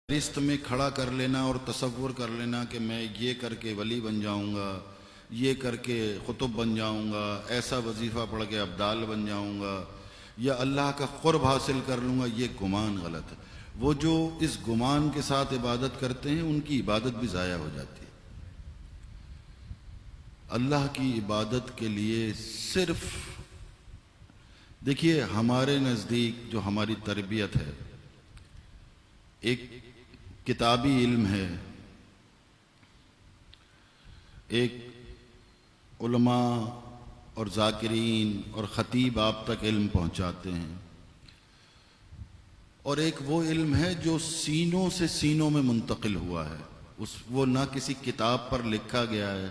فہرست میں کھڑا کر لینا اور تصور کر لینا کہ میں یہ کر کے ولی بن جاؤں گا، یہ کر کے قطب بن جاؤں گا، ایسا وظیفہ پڑھ کے ابدال بن جاؤں گا، یا اللہ کا قرب حاصل کر لوں گا، یہ گمان غلط ہے۔ وہ جو اس گمان کے ساتھ عبادت کرتے ہیں ان کی عبادت بھی ضائع ہو جاتی ہے۔ اللہ کی عبادت کے لیے صرف دیکھیے، ہمارے نزدیک جو ہماری تربیت ہے، ایک کتابی علم ہے، ایک علماء اور ذاکرین اور خطیب آپ تک علم پہنچاتے ہیں، اور ایک وہ علم ہے جو سینوں سے سینوں میں منتقل ہوا ہے، وہ نہ کسی کتاب پر لکھا گیا ہے،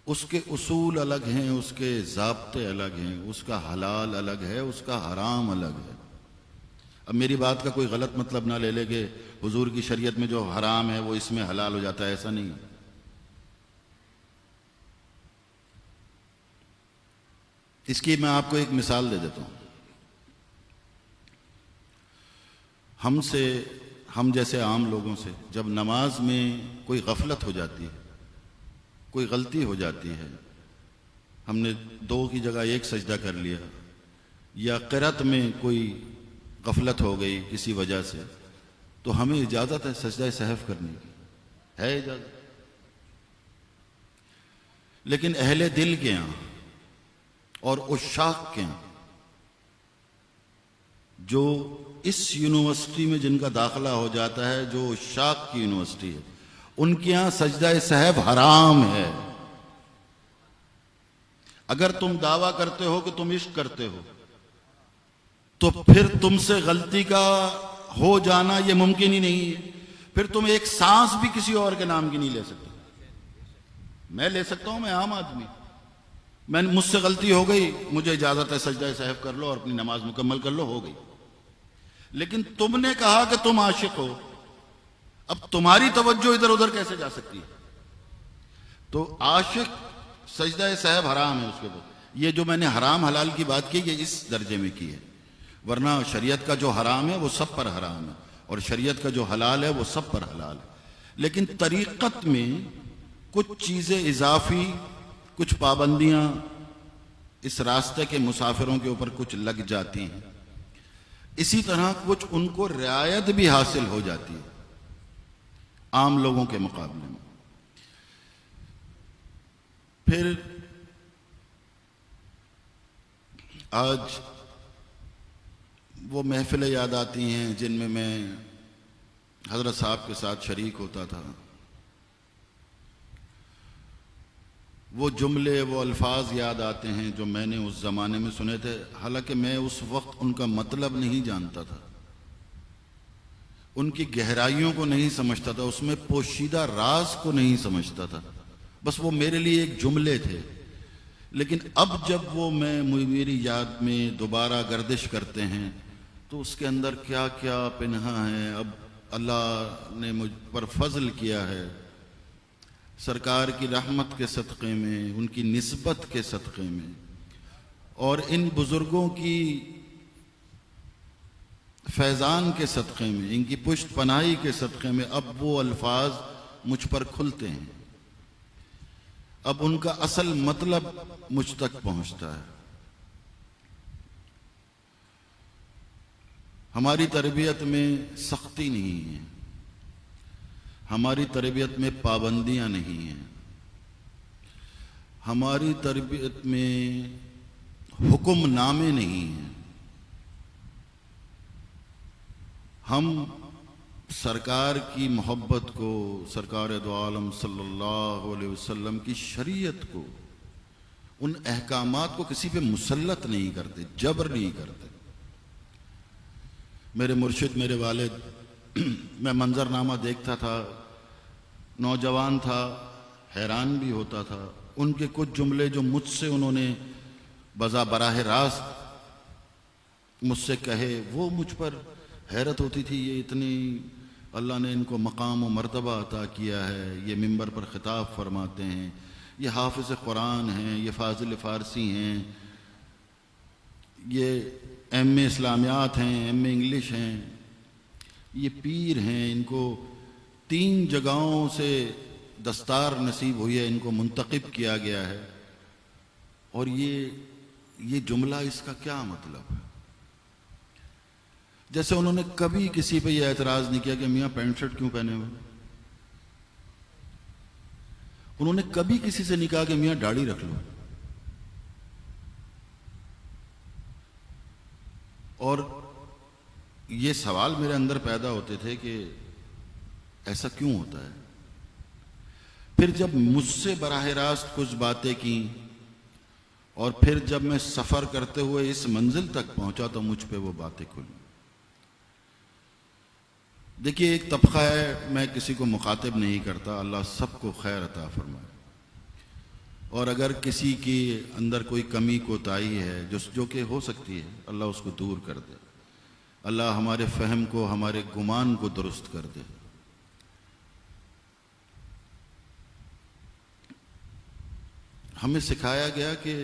اس کے اصول الگ ہیں، اس کے ضابطے الگ ہیں، اس کا حلال الگ ہے، اس کا حرام الگ ہے۔ اب میری بات کا کوئی غلط مطلب نہ لے لے کہ حضور کی شریعت میں جو حرام ہے وہ اس میں حلال ہو جاتا ہے، ایسا نہیں ہے۔ اس کی میں آپ کو ایک مثال دے دیتا ہوں۔ ہم جیسے عام لوگوں سے جب نماز میں کوئی غفلت ہو جاتی ہے، کوئی غلطی ہو جاتی ہے، ہم نے 2 کی جگہ 1 سجدہ کر لیا، یا قرأت میں کوئی غفلت ہو گئی کسی وجہ سے، تو ہمیں اجازت ہے سجدہ سہو کرنے کی، ہے اجازت۔ لیکن اہل دل کے ہاں اور عشاق کے ہاں، جو اس یونیورسٹی میں جن کا داخلہ ہو جاتا ہے، جو عشاق کی یونیورسٹی ہے، ان کے ہاں سجدہ سہو حرام ہے۔ اگر تم دعویٰ کرتے ہو کہ تم عشق کرتے ہو تو پھر تم سے غلطی کا ہو جانا یہ ممکن ہی نہیں ہے۔ پھر تم ایک سانس بھی کسی اور کے نام کی نہیں لے سکتے۔ میں لے سکتا ہوں، میں عام آدمی، مجھ سے غلطی ہو گئی، مجھے اجازت ہے سجدہ سہو کر لو اور اپنی نماز مکمل کر لو، ہو گئی۔ لیکن تم نے کہا کہ تم عاشق ہو، اب تمہاری توجہ ادھر ادھر کیسے جا سکتی ہے؟ تو عاشق سجدہ سہو حرام ہے اس کے بعد۔ یہ جو میں نے حرام حلال کی بات کی، یہ اس درجے میں کی ہے، ورنہ شریعت کا جو حرام ہے وہ سب پر حرام ہے، اور شریعت کا جو حلال ہے وہ سب پر حلال ہے۔ لیکن طریقت میں کچھ چیزیں اضافی، کچھ پابندیاں اس راستے کے مسافروں کے اوپر کچھ لگ جاتی ہیں، اسی طرح کچھ ان کو رعایت بھی حاصل ہو جاتی ہے عام لوگوں کے مقابلے میں۔ پھر آج وہ محفلیں یاد آتی ہیں جن میں میں حضرت صاحب کے ساتھ شریک ہوتا تھا، وہ جملے، وہ الفاظ یاد آتے ہیں جو میں نے اس زمانے میں سنے تھے، حالانکہ میں اس وقت ان کا مطلب نہیں جانتا تھا، ان کی گہرائیوں کو نہیں سمجھتا تھا، اس میں پوشیدہ راز کو نہیں سمجھتا تھا، بس وہ میرے لیے ایک جملے تھے۔ لیکن اب جب وہ میری یاد میں دوبارہ گردش کرتے ہیں تو اس کے اندر کیا کیا پنہا ہے۔ اب اللہ نے مجھ پر فضل کیا ہے، سرکار کی رحمت کے صدقے میں، ان کی نسبت کے صدقے میں، اور ان بزرگوں کی فیضان کے صدقے میں، ان کی پشت پناہی کے صدقے میں، اب وہ الفاظ مجھ پر کھلتے ہیں، اب ان کا اصل مطلب مجھ تک پہنچتا ہے۔ ہماری تربیت میں سختی نہیں ہے، ہماری تربیت میں پابندیاں نہیں ہیں، ہماری تربیت میں حکم نامے نہیں ہیں۔ ہم سرکار کی محبت کو، سرکار دو عالم صلی اللہ علیہ وسلم کی شریعت کو، ان احکامات کو کسی پہ مسلط نہیں کرتے، جبر نہیں کرتے۔ میرے مرشد، میرے والد، میں منظرنامہ دیکھتا تھا، نوجوان تھا، حیران بھی ہوتا تھا۔ ان کے کچھ جملے جو مجھ سے انہوں نے براہ راست مجھ سے کہے، وہ مجھ پر حیرت ہوتی تھی، یہ اتنی اللہ نے ان کو مقام و مرتبہ عطا کیا ہے، یہ منبر پر خطاب فرماتے ہیں، یہ حافظ قرآن ہیں، یہ فاضل فارسی ہیں، یہ ایم اے اسلامیات ہیں، ایم اے انگلش ہیں، یہ پیر ہیں، ان کو 3 جگہوں سے دستار نصیب ہوئی ہے، ان کو منتخب کیا گیا ہے، اور یہ جملہ اس کا کیا مطلب ہے؟ جیسے انہوں نے کبھی کسی پہ یہ اعتراض نہیں کیا کہ میاں پینٹ شرٹ کیوں پہنے ہوئے، انہوں نے کبھی کسی سے نہیں کہا کہ میاں داڑھی رکھ لو، اور یہ سوال میرے اندر پیدا ہوتے تھے کہ ایسا کیوں ہوتا ہے؟ پھر جب مجھ سے براہ راست کچھ باتیں کی، اور پھر جب میں سفر کرتے ہوئے اس منزل تک پہنچا تو مجھ پہ وہ باتیں کھلی۔ دیکھیے، ایک طبقہ ہے، میں کسی کو مخاطب نہیں کرتا، اللہ سب کو خیر عطا فرمائے، اور اگر کسی کی اندر کوئی کمی کوتاہی ہے جو کہ ہو سکتی ہے، اللہ اس کو دور کر دے، اللہ ہمارے فہم کو، ہمارے گمان کو درست کر دے۔ ہمیں سکھایا گیا کہ،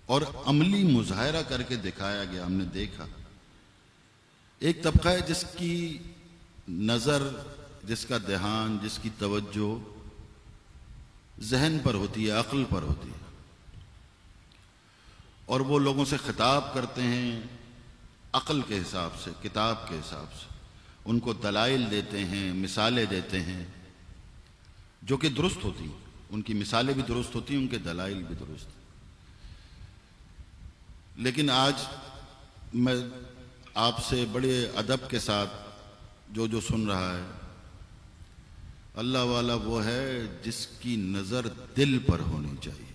اور عملی مظاہرہ کر کے دکھایا گیا، ہم نے دیکھا ایک طبقہ ہے جس کی نظر، جس کا دھیان، جس کی توجہ ذہن پر ہوتی ہے، عقل پر ہوتی ہے، اور وہ لوگوں سے خطاب کرتے ہیں عقل کے حساب سے، کتاب کے حساب سے، ان کو دلائل دیتے ہیں، مثالیں دیتے ہیں جو کہ درست ہوتی ہیں، ان کی مثالیں بھی درست ہوتی ہیں، ان کے دلائل بھی درست۔ لیکن آج میں آپ سے بڑے ادب کے ساتھ جو سن رہا ہے، اللہ والا وہ ہے جس کی نظر دل پر ہونی چاہیے۔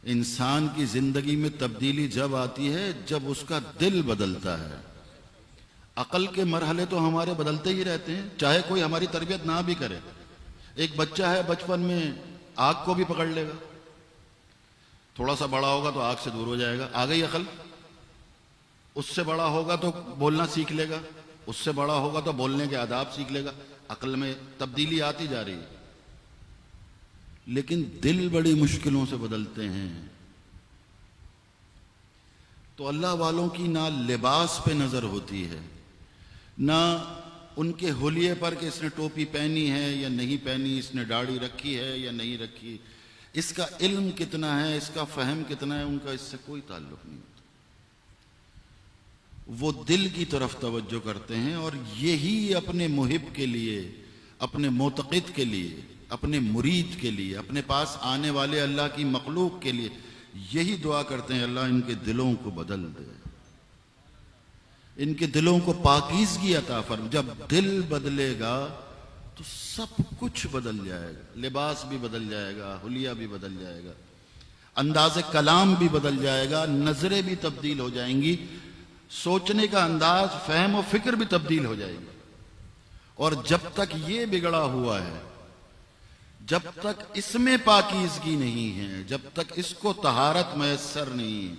انسان کی زندگی میں تبدیلی جب آتی ہے جب اس کا دل بدلتا ہے۔ عقل کے مرحلے تو ہمارے بدلتے ہی رہتے ہیں، چاہے کوئی ہماری تربیت نہ بھی کرے۔ ایک بچہ ہے، بچپن میں آگ کو بھی پکڑ لے گا، تھوڑا سا بڑا ہوگا تو آگ سے دور ہو جائے گا، آ گئی عقل۔ اس سے بڑا ہوگا تو بولنا سیکھ لے گا، اس سے بڑا ہوگا تو بولنے کے آداب سیکھ لے گا، عقل میں تبدیلی آتی جا رہی ہے۔ لیکن دل بڑی مشکلوں سے بدلتے ہیں۔ تو اللہ والوں کی نہ لباس پہ نظر ہوتی ہے، نہ ان کے حلیے پر کہ اس نے ٹوپی پہنی ہے یا نہیں پہنی، اس نے داڑھی رکھی ہے یا نہیں رکھی، اس کا علم کتنا ہے، اس کا فہم کتنا ہے، ان کا اس سے کوئی تعلق نہیں ہوتا۔ وہ دل کی طرف توجہ کرتے ہیں، اور یہی اپنے محب کے لیے، اپنے معتقد کے لیے، اپنے مرید کے لیے، اپنے پاس آنے والے اللہ کی مخلوق کے لیے یہی دعا کرتے ہیں، اللہ ان کے دلوں کو بدل دے، ان کے دلوں کو پاکیزگی عطا فرما۔ جب دل بدلے گا تو سب کچھ بدل جائے گا، لباس بھی بدل جائے گا، حلیہ بھی بدل جائے گا، انداز کلام بھی بدل جائے گا، نظریں بھی تبدیل ہو جائیں گی، سوچنے کا انداز، فہم و فکر بھی تبدیل ہو جائے گی۔ اور جب تک یہ بگڑا ہوا ہے، جب تک اس میں پاکیزگی نہیں ہے، جب تک اس کو طہارت میسر نہیں ہے،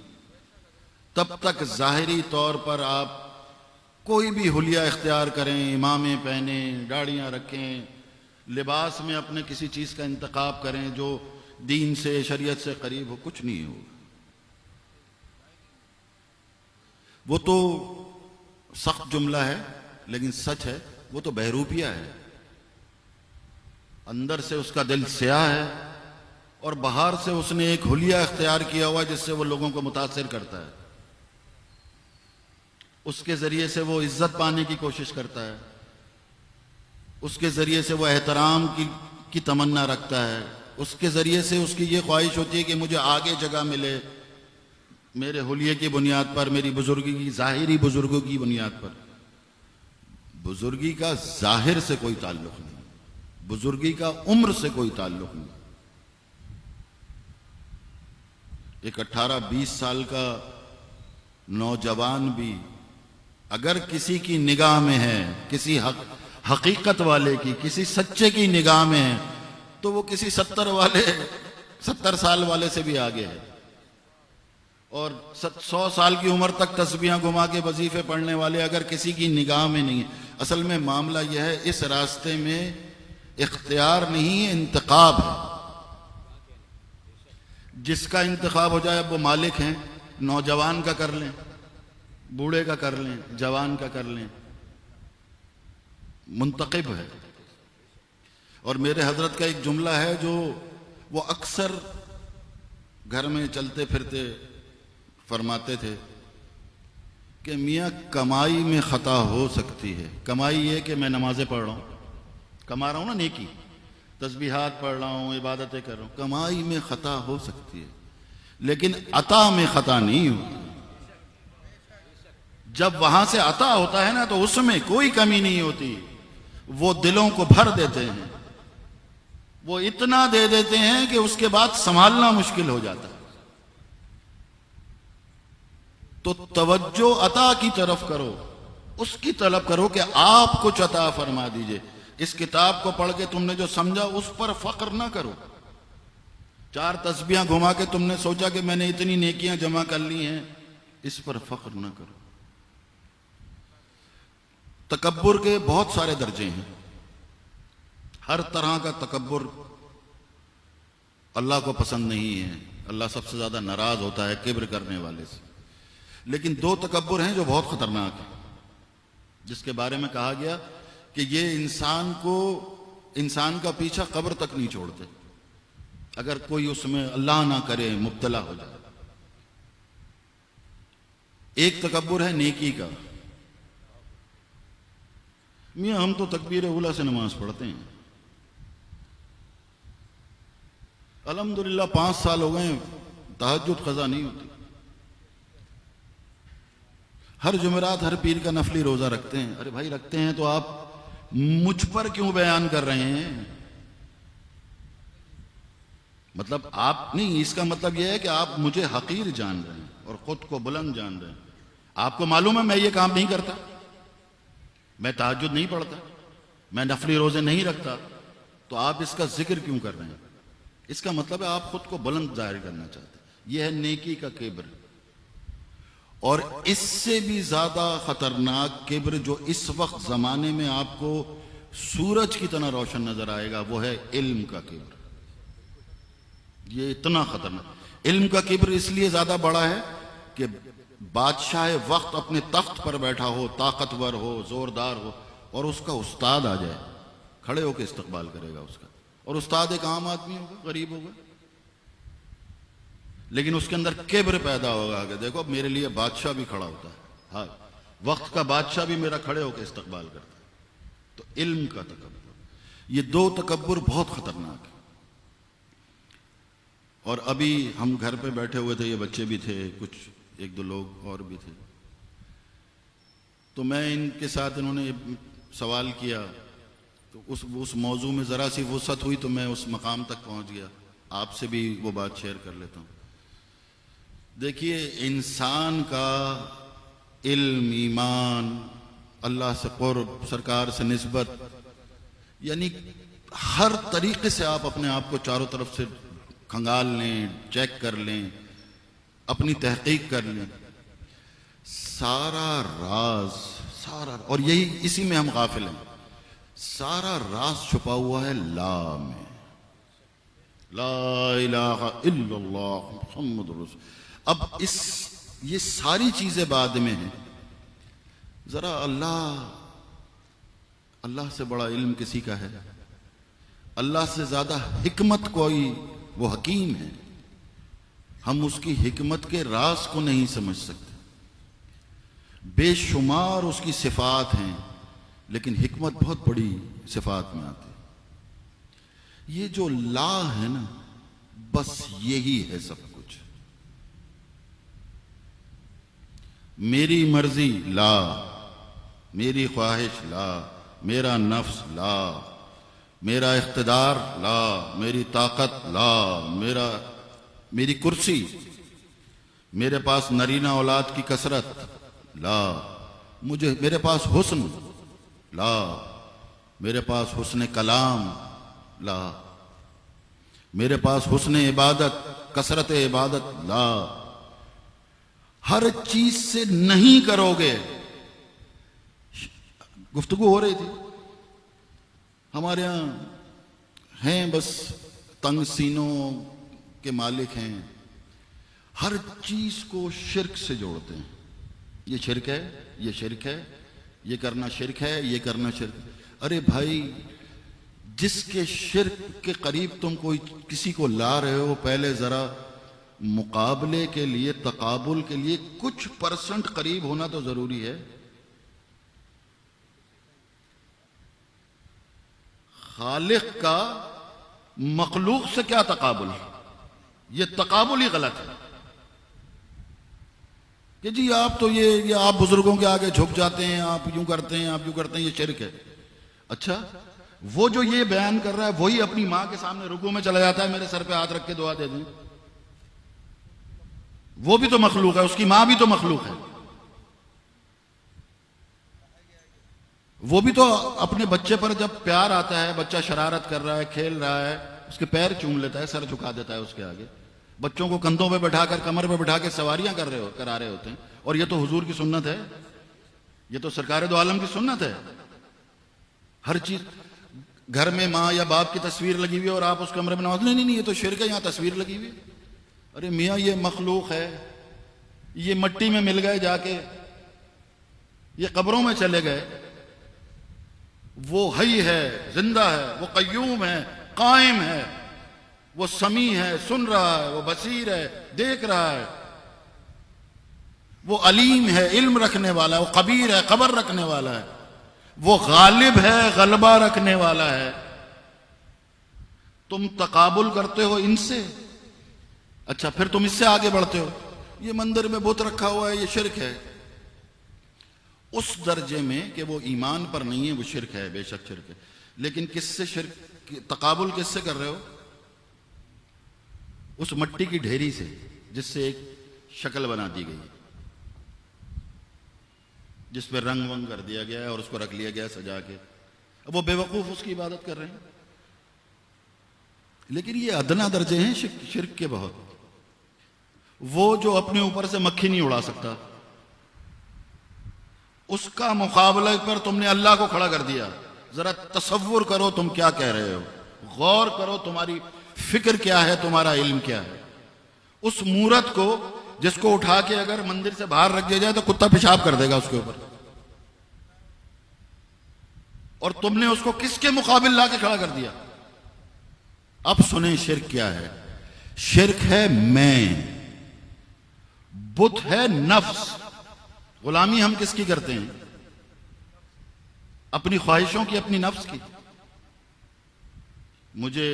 تب تک ظاہری طور پر آپ کوئی بھی حلیہ اختیار کریں، امامیں پہنیں، داڑھیاں رکھیں، لباس میں اپنے کسی چیز کا انتخاب کریں جو دین سے، شریعت سے قریب ہو، کچھ نہیں ہوگا۔ وہ تو سخت جملہ ہے لیکن سچ ہے، وہ تو بہروپیہ ہے، اندر سے اس کا دل سیاہ ہے، اور باہر سے اس نے ایک حلیہ اختیار کیا ہوا جس سے وہ لوگوں کو متاثر کرتا ہے، اس کے ذریعے سے وہ عزت پانے کی کوشش کرتا ہے، اس کے ذریعے سے وہ احترام کی تمنا رکھتا ہے، اس کے ذریعے سے اس کی یہ خواہش ہوتی ہے کہ مجھے آگے جگہ ملے، میرے حلیے کی بنیاد پر، میری بزرگی کی، ظاہری بزرگوں کی بنیاد پر۔ بزرگی کا ظاہر سے کوئی تعلق نہیں، بزرگی کا عمر سے کوئی تعلق نہیں۔ ایک 18-20 سال کا نوجوان بھی اگر کسی کی نگاہ میں ہے، کسی حقیقت والے کی، کسی سچے کی نگاہ میں ہے، تو وہ کسی 70 سال والے سے بھی آگے ہے، اور 100 سال کی عمر تک تسبیحاں گھما کے وظیفے پڑھنے والے اگر کسی کی نگاہ میں نہیں ہے۔ اصل میں معاملہ یہ ہے، اس راستے میں اختیار نہیں ہے، انتخاب ہے۔ جس کا انتخاب ہو جائے اب وہ مالک ہیں، نوجوان کا کر لیں، بوڑھے کا کر لیں، جوان کا کر لیں، منتخب ہے۔ اور میرے حضرت کا ایک جملہ ہے جو وہ اکثر گھر میں چلتے پھرتے فرماتے تھے کہ میاں کمائی میں خطا ہو سکتی ہے، کمائی یہ کہ میں نمازیں پڑھ رہا ہوں، کما رہا ہوں نا، نیکی، تسبیحات پڑھ رہا ہوں، عبادتیں کر رہا ہوں، کمائی میں خطا ہو سکتی ہے، لیکن عطا میں خطا نہیں ہوتی۔ جب وہاں سے عطا ہوتا ہے نا تو اس میں کوئی کمی نہیں ہوتی، وہ دلوں کو بھر دیتے ہیں، وہ اتنا دے دیتے ہیں کہ اس کے بعد سنبھالنا مشکل ہو جاتا ہے۔ تو توجہ عطا کی طرف کرو، اس کی طلب کرو کہ آپ کچھ عطا فرما دیجئے۔ اس کتاب کو پڑھ کے تم نے جو سمجھا اس پر فخر نہ کرو، 4 تسبیحاں گھما کے تم نے سوچا کہ میں نے اتنی نیکیاں جمع کر لی ہیں، اس پر فخر نہ کرو۔ تکبر کے بہت سارے درجے ہیں، ہر طرح کا تکبر اللہ کو پسند نہیں ہے، اللہ سب سے زیادہ ناراض ہوتا ہے کبر کرنے والے سے۔ لیکن 2 تکبر ہیں جو بہت خطرناک ہیں، جس کے بارے میں کہا گیا کہ یہ انسان کا پیچھا قبر تک نہیں چھوڑتے، اگر کوئی اس میں اللہ نہ کرے مبتلا ہو جائے۔ ایک تکبر ہے نیکی کا، میاں ہم تو تکبیر اولیٰ سے نماز پڑھتے ہیں، الحمدللہ 5 سال ہو گئے تہجد قضا نہیں ہوتی، ہر جمعرات ہر پیر کا نفلی روزہ رکھتے ہیں۔ ارے بھائی رکھتے ہیں تو آپ مجھ پر کیوں بیان کر رہے ہیں؟ مطلب آپ نہیں، اس کا مطلب یہ ہے کہ آپ مجھے حقیر جان رہے ہیں اور خود کو بلند جان رہے ہیں۔ آپ کو معلوم ہے میں یہ کام نہیں کرتا، میں تہجد نہیں پڑھتا، میں نفلی روزے نہیں رکھتا، تو آپ اس کا ذکر کیوں کر رہے ہیں؟ اس کا مطلب ہے آپ خود کو بلند ظاہر کرنا چاہتے ہیں۔ یہ ہے نیکی کا کبر۔ اور اس سے بھی زیادہ خطرناک کبر جو اس وقت زمانے میں آپ کو سورج کی طرح روشن نظر آئے گا، وہ ہے علم کا کبر۔ یہ اتنا خطرناک، علم کا کبر اس لیے زیادہ بڑا ہے کہ بادشاہ وقت اپنے تخت پر بیٹھا ہو، طاقتور ہو، زوردار ہو، اور اس کا استاد آ جائے، کھڑے ہو کے استقبال کرے گا اس کا، اور استاد ایک عام آدمی ہوگا، غریب ہوگا، لیکن اس کے اندر کبر پیدا ہوگا کہ دیکھو میرے لیے بادشاہ بھی کھڑا ہوتا ہے، ہاں وقت کا بادشاہ بھی میرا کھڑے ہو کے استقبال کرتا ہے۔ تو علم کا تکبر، یہ 2 تکبر بہت خطرناک ہے۔ اور ابھی ہم گھر پہ بیٹھے ہوئے تھے، یہ بچے بھی تھے، کچھ 1-2 لوگ اور بھی تھے، تو میں ان کے ساتھ، انہوں نے سوال کیا تو اس موضوع میں ذرا سی وسعت ہوئی تو میں اس مقام تک پہنچ گیا، آپ سے بھی وہ بات شیئر کر لیتا ہوں۔ دیکھیے، انسان کا علم، ایمان، اللہ سے قرب، سرکار سے نسبت، یعنی ہر طریقے سے آپ اپنے آپ کو چاروں طرف سے کھنگال لیں، چیک کر لیں، اپنی تحقیق کر لیں، سارا راز، اور اسی میں ہم غافل ہیں، سارا راز چھپا ہوا ہے لا میں، لا الہ الا اللہ محمد رسول۔ اب یہ ساری چیزیں بعد میں ہیں، ذرا اللہ سے بڑا علم کسی کا ہے؟ اللہ سے زیادہ حکمت کوئی، وہ حکیم ہے، ہم اس کی حکمت کے راز کو نہیں سمجھ سکتے۔ بے شمار اس کی صفات ہیں، لیکن حکمت بہت بڑی صفات میں آتی ہے۔ یہ جو لا ہے نا، بس یہی ہے سب کچھ۔ میری مرضی لا، میری خواہش لا، میرا نفس لا، میرا اقتدار لا، میری طاقت لا، میری کرسی، میرے پاس نرینہ اولاد کی کثرت لا، میرے پاس حسن لا، میرے پاس حسن کلام لا، میرے پاس حسن عبادت، کثرت عبادت لا۔ ہر چیز سے نہیں کرو گے۔ گفتگو ہو رہی تھی، ہمارے ہاں ہیں بس تنگ سینوں کے مالک ہیں، ہر چیز کو شرک سے جوڑتے ہیں، یہ شرک ہے، یہ شرک ہے، یہ کرنا شرک ہے، یہ کرنا شرک۔ ارے بھائی، جس کے شرک کے قریب تم کوئی کسی کو لا رہے ہو، پہلے ذرا مقابلے کے لیے، تقابل کے لیے کچھ پرسنٹ قریب ہونا تو ضروری ہے۔ خالق کا مخلوق سے کیا تقابل؟ یہ تقابل ہی غلط ہے کہ جی آپ تو یہ آپ بزرگوں کے آگے جھک جاتے ہیں، آپ یوں کرتے ہیں، آپ یوں کرتے ہیں، یہ شرک ہے۔ اچھا، وہ جو یہ بیان کر رہا ہے وہی اپنی ماں کے سامنے رکوع میں چلا جاتا ہے، میرے سر پہ ہاتھ رکھ کے دعا دے دیں، وہ بھی تو مخلوق ہے، اس کی ماں بھی تو مخلوق ہے، وہ بھی تو اپنے بچے پر جب پیار آتا ہے، بچہ شرارت کر رہا ہے، کھیل رہا ہے، اس کے پیر چوم لیتا ہے، سر جھکا دیتا ہے اس کے آگے۔ بچوں کو کندھوں پہ بٹھا کر، کمر پہ بٹھا کے سواریاں کرا رہے ہوتے ہیں، اور یہ تو حضور کی سنت ہے، یہ تو سرکار دو عالم کی سنت ہے۔ ہر چیز، گھر میں ماں یا باپ کی تصویر لگی ہوئی ہے اور آپ اس کمرے میں نماز، نہیں، یہ تو شرک ہے، یہاں تصویر لگی ہوئی ہے۔ ارے میاں، یہ مخلوق ہے، یہ مٹی میں مل گئے جا کے، یہ قبروں میں چلے گئے، وہ حی ہے، زندہ ہے، وہ قیوم ہے، قائم ہے، وہ سمیع ہے، سن رہا ہے، وہ بصیر ہے، دیکھ رہا ہے، وہ علیم ہے، علم رکھنے والا ہے، وہ خبیر ہے، خبر رکھنے والا ہے، وہ غالب ہے، غلبہ رکھنے والا ہے۔ تم تقابل کرتے ہو ان سے، اچھا پھر تم اس سے آگے بڑھتے ہو، یہ مندر میں بت رکھا ہوا ہے، یہ شرک ہے۔ اس درجے میں کہ وہ ایمان پر نہیں ہے، وہ شرک ہے، بے شک شرک ہے، لیکن کس سے شرک، تقابل کس سے کر رہے ہو؟ اس مٹی کی ڈھیری سے جس سے ایک شکل بنا دی گئی، جس پہ رنگ ونگ کر دیا گیا ہے اور اس کو رکھ لیا گیا سجا کے، اب وہ بے وقوف اس کی عبادت کر رہے ہیں۔ لیکن یہ ادنا درجے ہیں شرک کے بہت۔ وہ جو اپنے اوپر سے مکھی نہیں اڑا سکتا، اس کا مقابلہ پر تم نے اللہ کو کھڑا کر دیا۔ ذرا تصور کرو تم کیا کہہ رہے ہو، غور کرو تمہاری فکر کیا ہے، تمہارا علم کیا ہے۔ اس مورت کو، جس کو اٹھا کے اگر مندر سے باہر رکھ دیا جائے تو کتا پیشاب کر دے گا اس کے اوپر، اور تم نے اس کو کس کے مقابل لا کے کھڑا کر دیا؟ اب سنیں شرک کیا ہے۔ شرک ہے میں، بت ہے نفس۔ غلامی ہم کس کی کرتے ہیں؟ اپنی خواہشوں کی، اپنی نفس کی۔ مجھے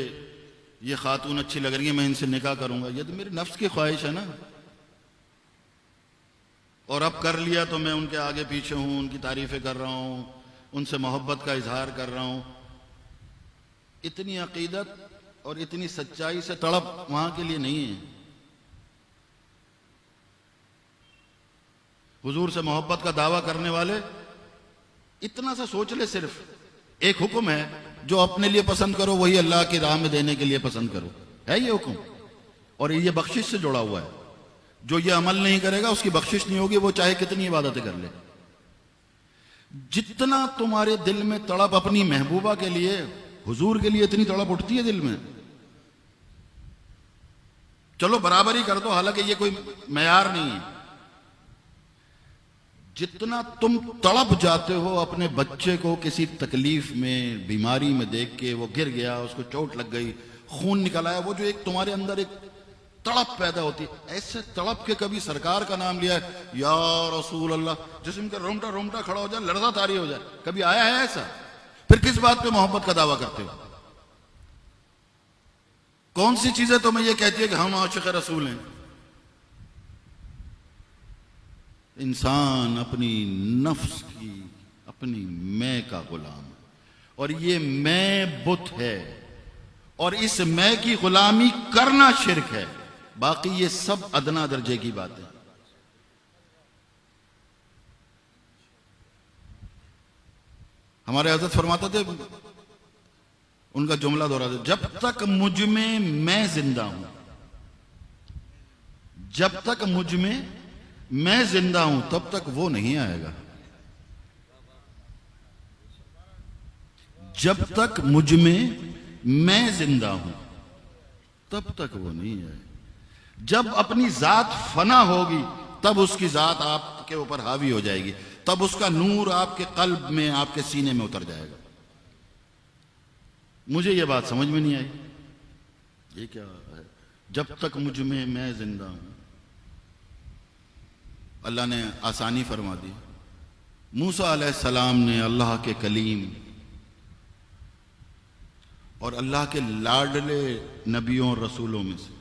یہ خاتون اچھی لگ رہی ہے، میں ان سے نکاح کروں گا، یہ تو میری نفس کی خواہش ہے نا، اور اب کر لیا تو میں ان کے آگے پیچھے ہوں، ان کی تعریفیں کر رہا ہوں، ان سے محبت کا اظہار کر رہا ہوں۔ اتنی عقیدت اور اتنی سچائی سے تڑپ وہاں کے لیے نہیں ہے۔ حضور سے محبت کا دعویٰ کرنے والے اتنا سا سوچ لے، صرف ایک حکم ہے، جو اپنے لیے پسند کرو وہی اللہ کی راہ میں دینے کے لیے پسند کرو، ہے یہ حکم، اور یہ بخشش سے جڑا ہوا ہے۔ جو یہ عمل نہیں کرے گا اس کی بخشش نہیں ہوگی، وہ چاہے کتنی عبادتیں کر لے۔ جتنا تمہارے دل میں تڑپ اپنی محبوبہ کے لیے، حضور کے لیے اتنی تڑپ اٹھتی ہے دل میں، چلو برابر ہی کر دو، حالانکہ یہ کوئی معیار نہیں ہے۔ جتنا تم تڑپ جاتے ہو اپنے بچے کو کسی تکلیف میں، بیماری میں دیکھ کے، وہ گر گیا، اس کو چوٹ لگ گئی، خون نکل آیا، وہ جو ایک تمہارے اندر ایک تڑپ پیدا ہوتی ہے، ایسے تڑپ کے کبھی سرکار کا نام لیا ہے یا رسول اللہ، جسم کا رومٹا رومٹا کھڑا ہو جائے، لرزہ طاری ہو جائے، کبھی آیا ہے ایسا؟ پھر کس بات پہ محبت کا دعویٰ کرتے ہو؟ کون سی چیزیں تمہیں یہ کہتی ہے کہ ہم عاشق رسول ہیں؟ انسان اپنی نفس کی، اپنی میں کا غلام، اور یہ میں بت ہے، اور اس میں کی غلامی کرنا شرک ہے۔ باقی یہ سب ادنا درجے کی باتیں۔ ہمارے حضرت فرماتے تھے، ان کا جملہ دہراتے، جب تک مجھ میں زندہ ہوں، جب تک مجھ میں زندہ ہوں تب تک وہ نہیں آئے گا۔ جب تک مجھ میں زندہ ہوں تب تک وہ نہیں آئے گا۔ جب اپنی ذات فنا ہوگی تب اس کی ذات آپ کے اوپر حاوی ہو جائے گی، تب اس کا نور آپ کے قلب میں، آپ کے سینے میں اتر جائے گا۔ مجھے یہ بات سمجھ میں نہیں آئی، یہ کیا ہے؟ جب تک مجھ میں زندہ ہوں، اللہ نے آسانی فرما دی۔ موسیٰ علیہ السلام نے اللہ کے کلیم اور اللہ کے لاڈلے نبیوں اور رسولوں میں سے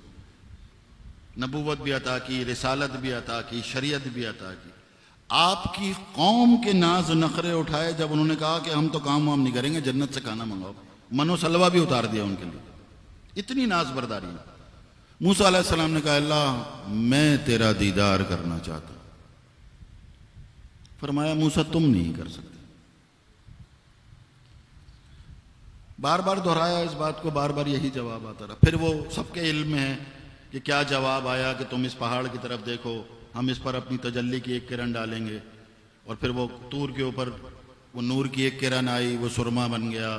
نبوت بھی عطا کی، رسالت بھی عطا کی، شریعت بھی عطا کی۔ آپ کی قوم کے ناز نخرے اٹھائے جب انہوں نے کہا کہ ہم تو کام وام نہیں کریں گے، جنت سے کھانا منگاؤ، منو سلوا بھی اتار دیا ان کے لیے، اتنی ناز برداری۔ موسیٰ علیہ السلام نے کہا اللہ میں تیرا دیدار کرنا چاہتا ہوں۔ فرمایا موسیٰ تم نہیں کر سکتے۔ بار بار دہرایا اس بات کو، بار بار یہی جواب آتا رہا۔ پھر وہ سب کے علم میں ہے کہ کیا جواب آیا کہ تم اس پہاڑ کی طرف دیکھو، ہم اس پر اپنی تجلی کی ایک کرن ڈالیں گے، اور پھر وہ طور کے اوپر وہ نور کی ایک کرن آئی، وہ سرما بن گیا،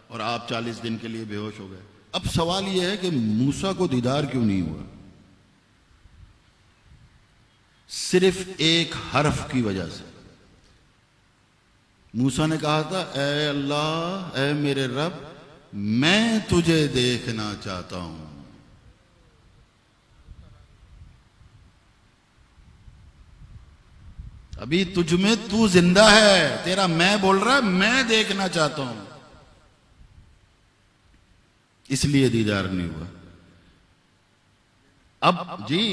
اور آپ 40 دن کے لیے بے ہوش ہو گئے۔ اب سوال یہ ہے کہ موسیٰ کو دیدار کیوں نہیں ہوا؟ صرف ایک حرف کی وجہ سے۔ موسیٰ نے کہا تھا اے اللہ، اے میرے رب، میں تجھے دیکھنا چاہتا ہوں۔ ابھی تجھ میں تو زندہ ہے، تیرا میں بول رہا ہے میں دیکھنا چاہتا ہوں، اس لیے دیدار نہیں ہوا۔ اب جی،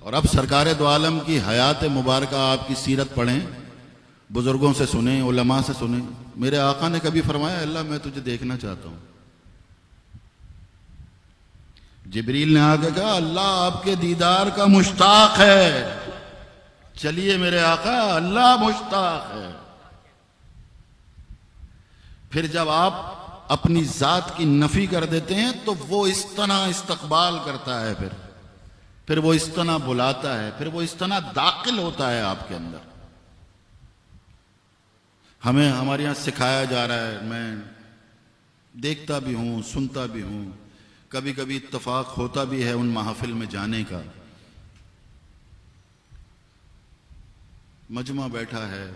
اور اب سرکار دو عالم کی حیات مبارکہ، آپ کی سیرت پڑھیں، بزرگوں سے سنیں، علماء سے سنیں۔ میرے آقا نے کبھی فرمایا اللہ میں تجھے دیکھنا چاہتا ہوں؟ جبریل نے آ کے کہا اللہ آپ کے دیدار کا مشتاق ہے۔ چلیے میرے آقا، اللہ مشتاق ہے۔ پھر جب آپ اپنی ذات کی نفی کر دیتے ہیں تو وہ اس طرح استقبال کرتا ہے، پھر وہ اس طرح بلاتا ہے، پھر وہ اس طرح داخل ہوتا ہے آپ کے اندر۔ ہمیں ہمارے یہاں سکھایا جا رہا ہے، میں دیکھتا بھی ہوں، سنتا بھی ہوں، کبھی کبھی اتفاق ہوتا بھی ہے ان محافل میں جانے کا۔ مجمع بیٹھا ہے،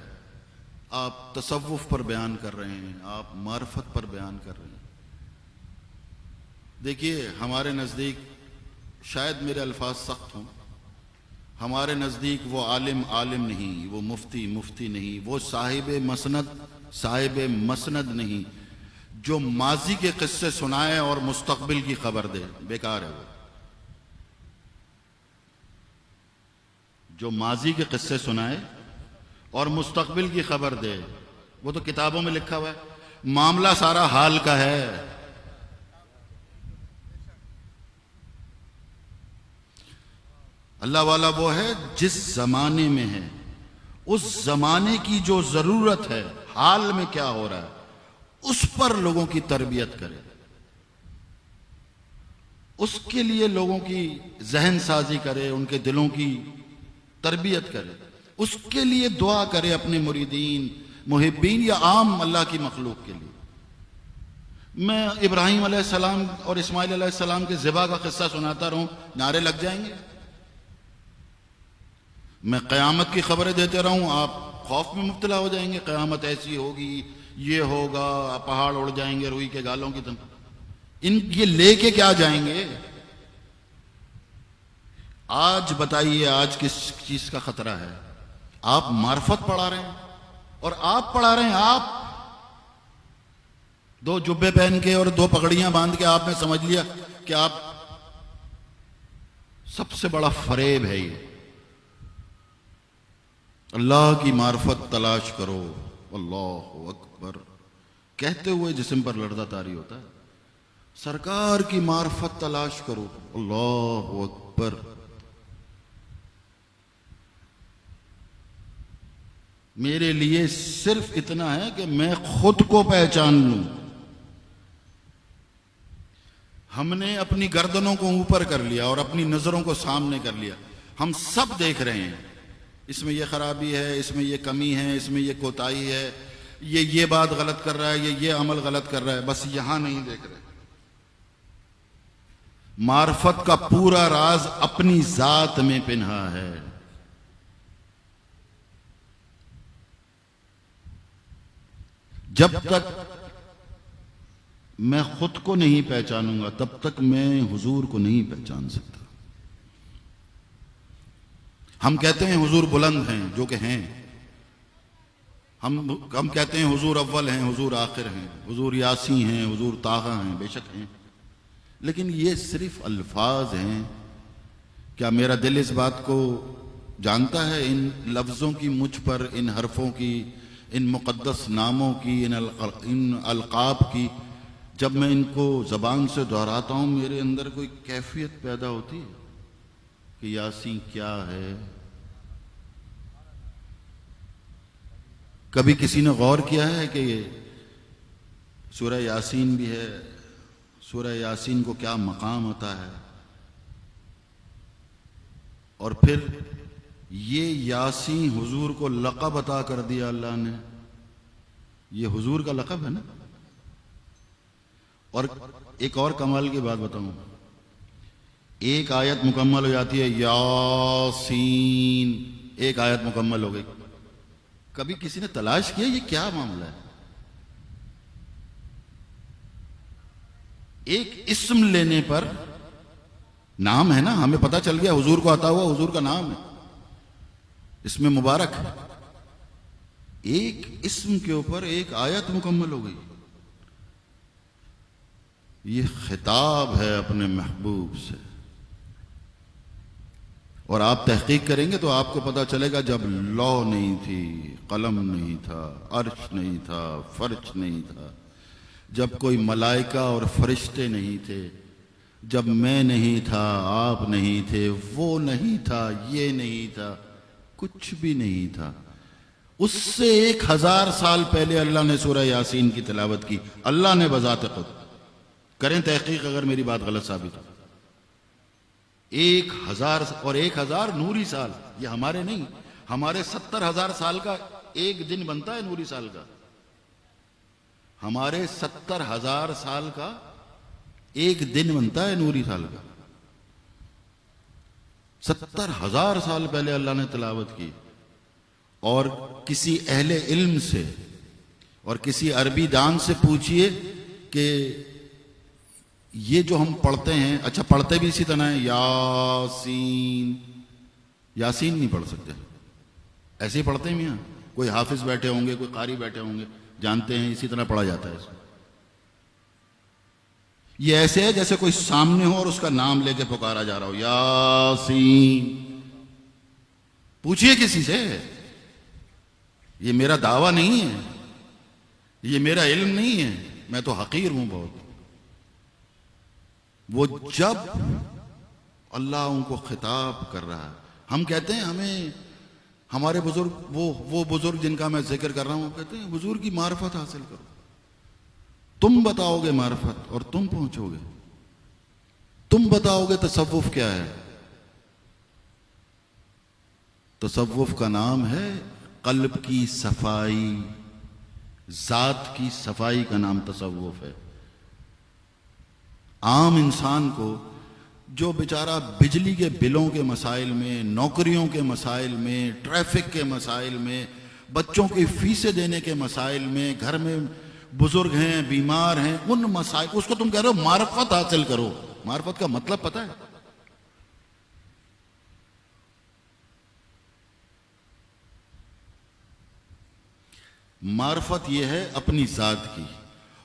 آپ تصوف پر بیان کر رہے ہیں، آپ معرفت پر بیان کر رہے ہیں۔ دیکھیے ہمارے نزدیک شاید میرے الفاظ سخت ہوں، ہمارے نزدیک وہ عالم عالم نہیں، وہ مفتی مفتی نہیں، وہ صاحب مسند نہیں جو ماضی کے قصے سنائے اور مستقبل کی خبر دے، بیکار ہے وہ۔ جو ماضی کے قصے سنائے اور مستقبل کی خبر دے، وہ تو کتابوں میں لکھا ہوا ہے، معاملہ سارا حال کا ہے۔ اللہ والا وہ ہے جس زمانے میں ہے، اس زمانے کی جو ضرورت ہے، حال میں کیا ہو رہا ہے، اس پر لوگوں کی تربیت کرے، اس کے لیے لوگوں کی ذہن سازی کرے، ان کے دلوں کی تربیت کرے، اس کے لیے دعا کرے اپنے مریدین، محبین یا عام اللہ کی مخلوق کے لیے۔ میں ابراہیم علیہ السلام اور اسماعیل علیہ السلام کے ذبح کا قصہ سناتا رہوں، نعرے لگ جائیں گے؟ میں قیامت کی خبریں دیتے رہوں، آپ خوف میں مبتلا ہو جائیں گے، قیامت ایسی ہوگی، یہ ہوگا، پہاڑ اڑ جائیں گے روئی کے گالوں کی طرح۔ یہ لے کے کیا جائیں گے؟ آج بتائیے آج کس چیز کا خطرہ ہے؟ آپ معرفت پڑھا رہے ہیں، اور آپ پڑھا رہے ہیں، آپ دو جبے پہن کے اور دو پگڑیاں باندھ کے آپ نے سمجھ لیا کہ آپ سب سے بڑا فریب ہے یہ۔ اللہ کی معرفت تلاش کرو، اللہ اکبر کہتے ہوئے جسم پر لرزہ طاری ہوتا ہے۔ سرکار کی معرفت تلاش کرو، اللہ اکبر۔ میرے لیے صرف اتنا ہے کہ میں خود کو پہچان لوں۔ ہم نے اپنی گردنوں کو اوپر کر لیا اور اپنی نظروں کو سامنے کر لیا، ہم سب دیکھ رہے ہیں، اس میں یہ خرابی ہے، اس میں یہ کمی ہے، اس میں یہ کوتاہی ہے، یہ بات غلط کر رہا ہے، یہ عمل غلط کر رہا ہے، بس یہاں نہیں دیکھ رہے۔ معرفت کا پورا راز اپنی ذات میں پنہا ہے۔ جب تک میں خود کو نہیں پہچانوں گا تب تک میں حضور کو نہیں پہچان سکتا. ہم کہتے ہیں حضور بلند ہیں، جو کہ ہیں. ہم کہتے ہیں حضور اول ہیں، حضور آخر ہیں، حضور یاسی ہیں، حضور طٰہٰ ہیں، بے شک ہیں. لیکن یہ صرف الفاظ ہیں. کیا میرا دل اس بات کو جانتا ہے؟ ان لفظوں کی مجھ پر، ان حرفوں کی، ان مقدس ناموں کی، ان القاب کی، جب میں ان کو زبان سے دہراتا ہوں میرے اندر کوئی کیفیت پیدا ہوتی ہے کہ یاسین کیا ہے؟ کبھی کسی نے غور کیا ہے کہ یہ سورہ یاسین بھی ہے، سورہ یاسین کو کیا مقام ہوتا ہے؟ اور پھر یہ یاسین حضور کو لقب عطا کر دیا اللہ نے. یہ حضور کا لقب ہے نا. اور ایک اور کمال کی بات بتاؤں، ایک آیت مکمل ہو جاتی ہے یاسین، ایک آیت مکمل ہو گئی. کبھی کسی نے تلاش کیا یہ کیا معاملہ ہے؟ ایک اسم لینے پر نام ہے نا، ہمیں پتہ چل گیا حضور کو عطا ہوا حضور کا نام ہے، اس میں مبارک ہے. ایک اسم کے اوپر ایک آیت مکمل ہو گئی. یہ خطاب ہے اپنے محبوب سے. اور آپ تحقیق کریں گے تو آپ کو پتہ چلے گا جب لوح نہیں تھی، قلم نہیں تھا، عرش نہیں تھا، فرش نہیں تھا، جب کوئی ملائکہ اور فرشتے نہیں تھے، جب میں نہیں تھا، آپ نہیں تھے، وہ نہیں تھا، یہ نہیں تھا، کچھ بھی نہیں تھا، اس سے 1000 سال پہلے اللہ نے سورہ یاسین کی تلاوت کی. اللہ نے بذات خود. کریں تحقیق اگر میری بات غلط ثابت ہو. 1000 اور 1000 نوری سال، یہ ہمارے نہیں، ہمارے 70,000 سال کا ایک دن بنتا ہے نوری سال کا. ہمارے 70,000 سال کا ایک دن بنتا ہے نوری سال کا. 70,000 سال پہلے اللہ نے تلاوت کی. اور کسی اہل علم سے اور کسی عربی دان سے پوچھئے کہ یہ جو ہم پڑھتے ہیں، اچھا پڑھتے بھی اسی طرح ہیں، یاسین، یاسین نہیں پڑھ سکتے، ایسے ہی پڑھتے ہیں میاں. کوئی حافظ بیٹھے ہوں گے، کوئی قاری بیٹھے ہوں گے، جانتے ہیں اسی طرح پڑھا جاتا ہے. یہ ایسے ہے جیسے کوئی سامنے ہو اور اس کا نام لے کے پکارا جا رہا ہو، یاسین. پوچھئے کسی سے. یہ میرا دعویٰ نہیں ہے، یہ میرا علم نہیں ہے، میں تو حقیر ہوں بہت. وہ جب اللہ ان کو خطاب کر رہا ہے، ہم کہتے ہیں ہمیں ہمارے بزرگ وہ بزرگ جن کا میں ذکر کر رہا ہوں، کہتے ہیں حضور کی معرفت حاصل کرو. تم بتاؤ گے معرفت اور تم پہنچو گے. تم بتاؤ گے تصوف کیا ہے. تصوف کا نام ہے قلب کی صفائی، ذات کی صفائی کا نام تصوف ہے. عام انسان کو جو بیچارہ بجلی کے بلوں کے مسائل میں، نوکریوں کے مسائل میں، ٹریفک کے مسائل میں، بچوں کی فیسیں دینے کے مسائل میں، گھر میں بزرگ ہیں، بیمار ہیں، ان مسائل اس کو تم کہہ رہے ہو معرفت حاصل کرو. معرفت کا مطلب پتہ ہے؟ معرفت یہ ہے اپنی ذات کی.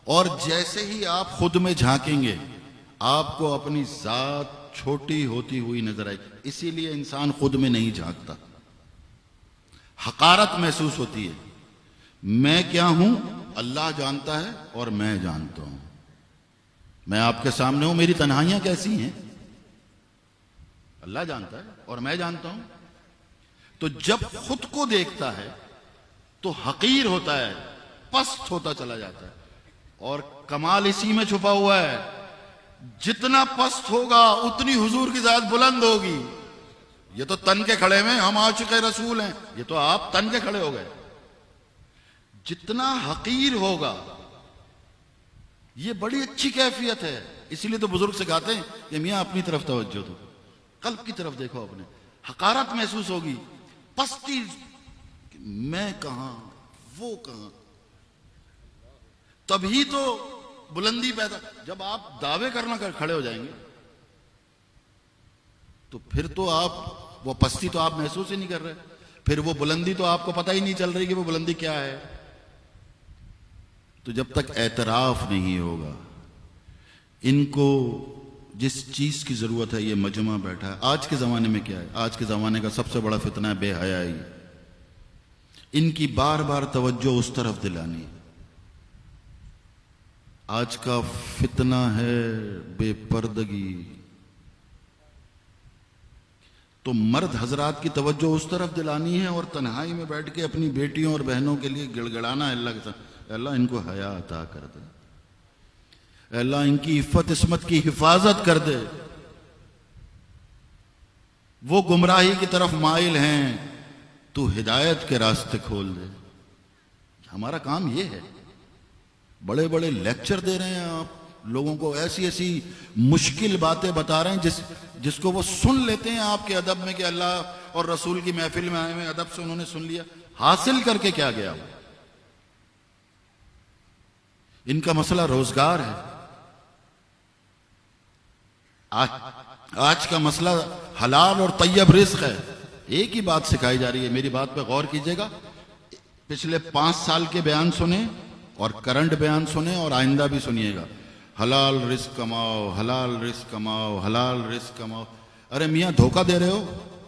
اور جیسے ہی آپ خود میں جھانکیں گے آپ کو اپنی ذات چھوٹی ہوتی ہوئی نظر آئے. اسی لیے انسان خود میں نہیں جھانکتا، حقارت محسوس ہوتی ہے. میں کیا ہوں اللہ جانتا ہے اور میں جانتا ہوں. میں آپ کے سامنے ہوں، میری تنہائیاں کیسی ہیں اللہ جانتا ہے اور میں جانتا ہوں. تو جب خود کو دیکھتا ہے تو حقیر ہوتا ہے، پست ہوتا چلا جاتا ہے. اور کمال اسی میں چھپا ہوا ہے، جتنا پست ہوگا اتنی حضور کی ذات بلند ہوگی. یہ تو تن کے کھڑے میں ہم عاشق رسول ہیں، یہ تو آپ تن کے کھڑے ہو گئے. جتنا حقیر ہوگا، یہ بڑی اچھی کیفیت ہے. اسی لیے تو بزرگ سے کہتے ہیں کہ میاں اپنی طرف توجہ دو، قلب کی طرف دیکھو. اپنے حقارت محسوس ہوگی، پستی، میں کہاں وہ کہاں. تبھی تو بلندی پیدا. جب آپ دعوے کرنا کھڑے ہو جائیں گے تو پھر تو آپ وہ پستی تو آپ محسوس ہی نہیں کر رہے, پھر وہ بلندی تو آپ کو پتہ ہی نہیں چل رہی کہ وہ بلندی کیا ہے. تو جب تک اعتراف نہیں ہوگا, ان کو جس چیز کی ضرورت ہے, یہ مجمع بیٹھا ہے. آج کے زمانے میں کیا ہے؟ آج کے زمانے کا سب سے بڑا فتنہ ہے بے حیائی. ان کی بار بار توجہ اس طرف دلانی. آج کا فتنہ ہے بے پردگی. تو مرد حضرات کی توجہ اس طرف دلانی ہے اور تنہائی میں بیٹھ کے اپنی بیٹیوں اور بہنوں کے لیے گڑ گڑانا ہے اللہ کے ساتھ, اللہ ان کو حیا عطا کر دے, اللہ ان کی عفت عصمت کی حفاظت کر دے. وہ گمراہی کی طرف مائل ہیں, تو ہدایت کے راستے کھول دے. ہمارا کام یہ ہے. بڑے بڑے لیکچر دے رہے ہیں آپ لوگوں کو, ایسی ایسی مشکل باتیں بتا رہے ہیں جس کو وہ سن لیتے ہیں آپ کے ادب میں کہ اللہ اور رسول کی محفل میں آئے ہوئے ادب سے انہوں نے سن لیا. حاصل کر کے کیا گیا وہ؟ ان کا مسئلہ روزگار ہے. آج کا مسئلہ حلال اور طیب رزق ہے. ایک ہی بات سکھائی جا رہی ہے, میری بات پہ غور کیجئے گا. پچھلے 5 سال کے بیان سنیں اور کرنٹ بیان سنیں اور آئندہ بھی سنیے گا. حلال رزق کماؤ, حلال رزق کماؤ, حلال رزق کماؤ. ارے میاں دھوکہ دے رہے ہو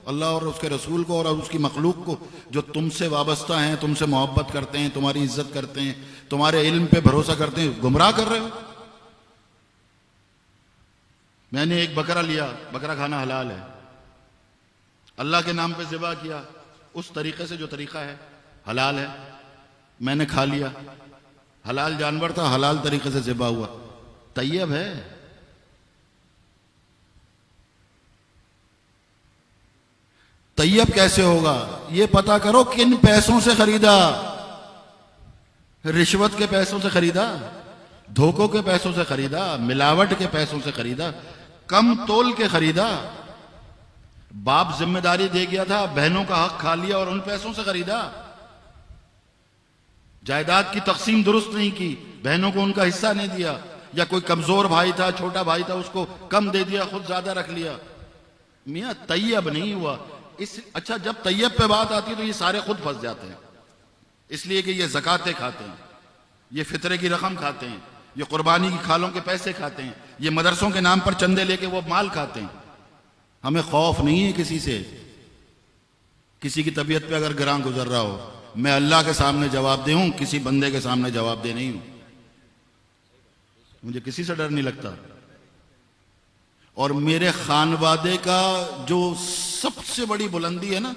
اللہ اور اس کے رسول کو اور اس کی مخلوق کو, جو تم سے وابستہ ہیں, تم سے محبت کرتے ہیں, تمہاری عزت کرتے ہیں, تمہارے علم پہ بھروسہ کرتے ہیں. گمراہ کر رہے ہو. میں نے ایک بکرا لیا, بکرا کھانا حلال ہے, اللہ کے نام پہ ذبح کیا اس طریقے سے جو طریقہ ہے حلال ہے, میں نے کھا لیا, حلال جانور تھا, حلال طریقے سے ذبح ہوا, طیب ہے. طیب کیسے ہوگا یہ پتا کرو کن پیسوں سے خریدا. رشوت کے پیسوں سے خریدا, دھوکوں کے پیسوں سے خریدا, ملاوٹ کے پیسوں سے خریدا, کم تول کے خریدا. باپ ذمہ داری دے گیا تھا, بہنوں کا حق کھا لیا اور ان پیسوں سے خریدا. جائیداد کی تقسیم درست نہیں کی, بہنوں کو ان کا حصہ نہیں دیا, یا کوئی کمزور بھائی تھا, چھوٹا بھائی تھا, اس کو کم دے دیا, خود زیادہ رکھ لیا. میاں طیب نہیں ہوا. اچھا جب طیب پہ بات آتی ہے تو یہ سارے خود پھنس جاتے ہیں, اس لیے کہ یہ زکاتیں کھاتے ہیں, یہ فطرے کی رقم کھاتے ہیں, یہ قربانی کی کھالوں کے پیسے کھاتے ہیں, یہ مدرسوں کے نام پر چندے لے کے وہ مال کھاتے ہیں. ہمیں خوف نہیں ہے کسی سے. کسی کی طبیعت پہ اگر گراں گزر رہا ہو, میں اللہ کے سامنے جواب دے ہوں, کسی بندے کے سامنے جواب دے نہیں ہوں. مجھے کسی سے ڈر نہیں لگتا. اور میرے خانوادے کا جو سب سے بڑی بلندی ہے نا,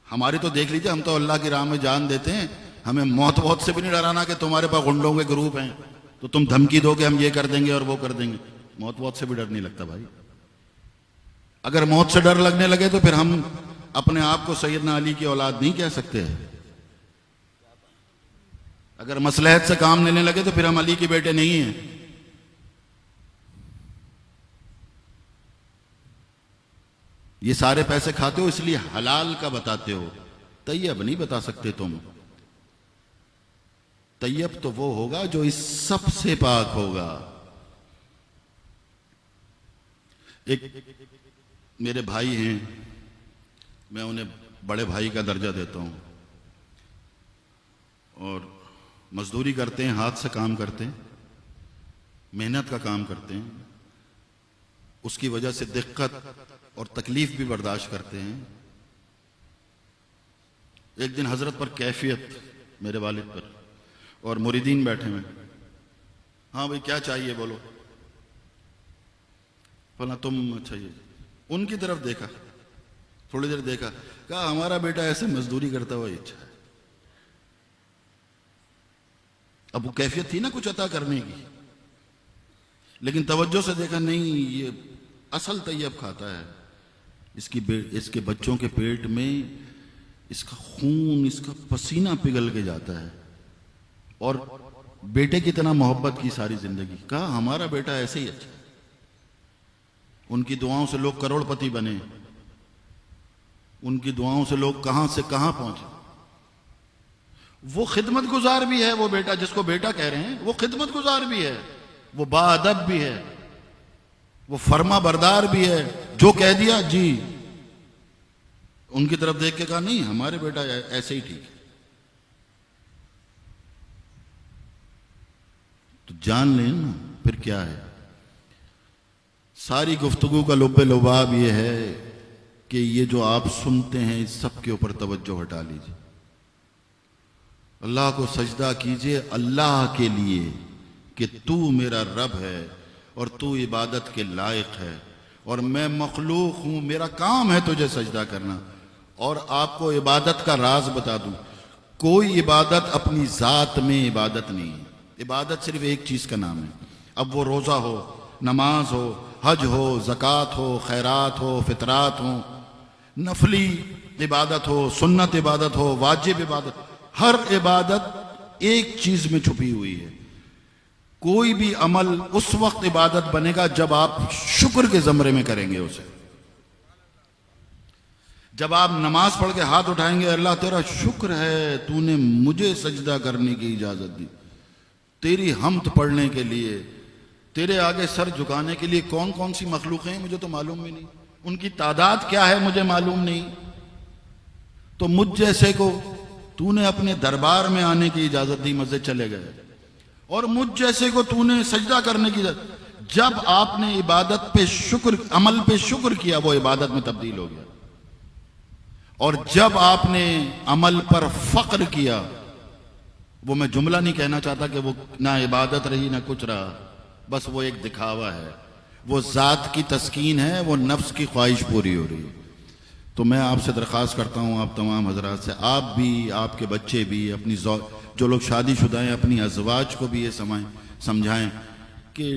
ہماری تو دیکھ لیجئے, ہم تو اللہ کی راہ میں جان دیتے ہیں, ہمیں موت بہت سے بھی نہیں ڈرانا کہ تمہارے پاس گنڈوں کے گروپ ہیں تو تم دھمکی دو کہ ہم یہ کر دیں گے اور وہ کر دیں گے. موت بہت سے بھی ڈر نہیں لگتا بھائی. اگر موت سے ڈر لگنے لگے تو پھر ہم اپنے آپ کو سیدنا علی کی اولاد نہیں کہہ سکتے. اگر مصلحت سے کام لینے لگے تو پھر ہم علی کے بیٹے نہیں ہیں. یہ سارے پیسے کھاتے ہو اس لیے حلال کا بتاتے ہو, طیب نہیں بتا سکتے تم. طیب تو وہ ہوگا جو اس سب سے پاک ہوگا. ایک میرے بھائی ہیں, میں انہیں بڑے بھائی کا درجہ دیتا ہوں, اور مزدوری کرتے ہیں, ہاتھ سے کام کرتے ہیں, محنت کا کام کرتے ہیں, اس کی وجہ سے دقت اور تکلیف بھی برداشت کرتے ہیں. ایک دن حضرت پر کیفیت, میرے والد پر, اور مریدین بیٹھے ہوئے, ہاں بھائی کیا چاہیے بولو, فلاں تم, اچھا یہ, ان کی طرف دیکھا, تھوڑی دیر دیکھا, کہا ہمارا بیٹا ایسے مزدوری کرتا ہوا اچھا ہے. اب وہ کیفیت تھی نا کچھ عطا کرنے کی, لیکن توجہ سے دیکھا نہیں یہ اصل طیب کھاتا ہے. اس کے بچوں کے پیٹ میں اس کا خون, اس کا پسینہ پگھل کے جاتا ہے, اور بیٹے کی طرح محبت کی ساری زندگی. کہا ہمارا بیٹا ایسے ہی اچھا ہے. ان کی دعاؤں سے لوگ کروڑ پتی بنے, ان کی دعاؤں سے لوگ کہاں سے کہاں پہنچے. وہ خدمت گزار بھی ہے، وہ بیٹا جس کو بیٹا کہہ رہے ہیں وہ خدمت گزار بھی ہے، وہ باادب بھی ہے، وہ فرما بردار بھی ہے، جو کہہ دیا جی، ان کی طرف دیکھ کے کہا نہیں ہمارے بیٹا ایسے ہی ٹھیک ہے. تو جان لیں نا پھر کیا ہے. ساری گفتگو کا لب لباب یہ ہے کہ یہ جو آپ سنتے ہیں اس سب کے اوپر توجہ ہٹا لیجیے. اللہ کو سجدہ کیجئے اللہ کے لیے کہ تو میرا رب ہے اور تو عبادت کے لائق ہے اور میں مخلوق ہوں، میرا کام ہے تجھے سجدہ کرنا. اور آپ کو عبادت کا راز بتا دوں، کوئی عبادت اپنی ذات میں عبادت نہیں ہے. عبادت صرف ایک چیز کا نام ہے. اب وہ روزہ ہو، نماز ہو، حج ہو، زکوٰۃ ہو، خیرات ہو، فطرات ہو، نفلی عبادت ہو، سنت عبادت ہو، واجب عبادت، ہر عبادت ایک چیز میں چھپی ہوئی ہے. کوئی بھی عمل اس وقت عبادت بنے گا جب آپ شکر کے زمرے میں کریں گے اسے. جب آپ نماز پڑھ کے ہاتھ اٹھائیں گے، اللہ تیرا شکر ہے تو نے مجھے سجدہ کرنے کی اجازت دی، تیری حمد پڑھنے کے لیے، تیرے آگے سر جھکانے کے لیے کون کون سی مخلوقیں ہیں مجھے تو معلوم بھی نہیں، ان کی تعداد کیا ہے مجھے معلوم نہیں، تو مجھ جیسے کو تو نے اپنے دربار میں آنے کی اجازت دی، مزے چلے گئے، اور مجھ جیسے کو تو نے سجدہ کرنے کی اجازت. جب آپ نے عبادت پہ شکر، عمل پہ شکر کیا، وہ عبادت میں تبدیل ہو گیا. اور جب آپ نے عمل پر فخر کیا، وہ میں جملہ نہیں کہنا چاہتا کہ وہ نہ عبادت رہی نہ کچھ رہا، بس وہ ایک دکھاوا ہے، وہ ذات کی تسکین ہے، وہ نفس کی خواہش پوری ہو رہی ہے. تو میں آپ سے درخواست کرتا ہوں، آپ تمام حضرات سے، آپ بھی، آپ کے بچے بھی، اپنی جو لوگ شادی شدہ ہیں اپنی ازواج کو بھی یہ سمجھائیں کہ